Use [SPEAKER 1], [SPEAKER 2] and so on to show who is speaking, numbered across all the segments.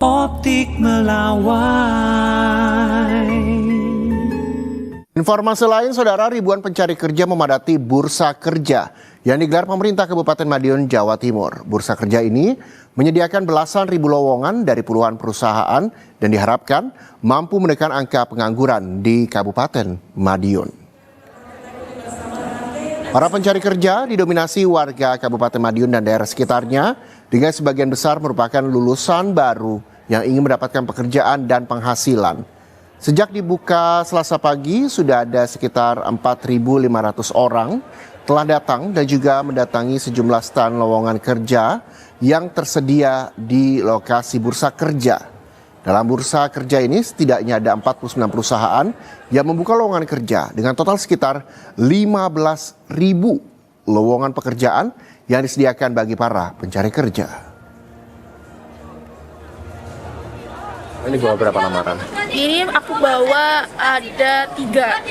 [SPEAKER 1] Optik Melawai.
[SPEAKER 2] Informasi lain, saudara, ribuan pencari kerja memadati bursa kerja yang digelar pemerintah Kabupaten Madiun, Jawa Timur. Bursa kerja ini menyediakan belasan ribu lowongan dari puluhan perusahaan dan diharapkan mampu menekan angka pengangguran di Kabupaten Madiun. Para pencari kerja didominasi warga Kabupaten Madiun dan daerah sekitarnya, dengan sebagian besar merupakan lulusan baru yang ingin mendapatkan pekerjaan dan penghasilan. Sejak dibuka Selasa pagi, sudah ada sekitar 4.500 orang telah datang dan juga mendatangi sejumlah stan lowongan kerja yang tersedia di lokasi bursa kerja. Dalam bursa kerja ini setidaknya ada 49 perusahaan yang membuka lowongan kerja dengan total sekitar 15.000 lowongan pekerjaan yang disediakan bagi para pencari kerja.
[SPEAKER 3] Ini bawa berapa lamaran?
[SPEAKER 4] Ini aku bawa ada tiga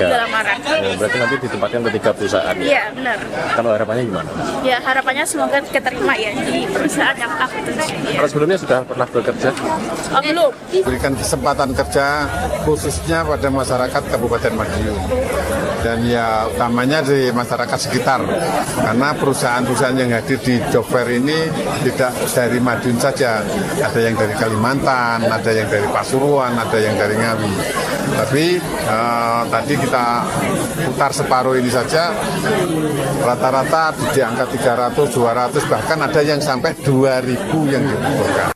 [SPEAKER 4] lamaran.
[SPEAKER 3] Oh, berarti nanti ditempatkan ke 3 perusahaan.
[SPEAKER 4] Iya, benar.
[SPEAKER 3] Kalau harapannya gimana?
[SPEAKER 4] Ya, harapannya semoga keterima ya di perusahaan yang aku tuju.
[SPEAKER 3] Kalau sebelumnya sudah pernah bekerja?
[SPEAKER 4] Oh, belum.
[SPEAKER 5] Berikan kesempatan kerja khususnya pada masyarakat Kabupaten Madiun dan ya utamanya di masyarakat sekitar, karena perusahaan-perusahaan yang hadir di job fair ini tidak dari Madiun saja, ada yang dari Kalimantan, ada yang dari Pasuruan, ada yang dari Ngawi. Tapi tadi kita putar separuh ini saja, rata-rata di angka 300, 200, bahkan ada yang sampai 2.000 yang dibutuhkan.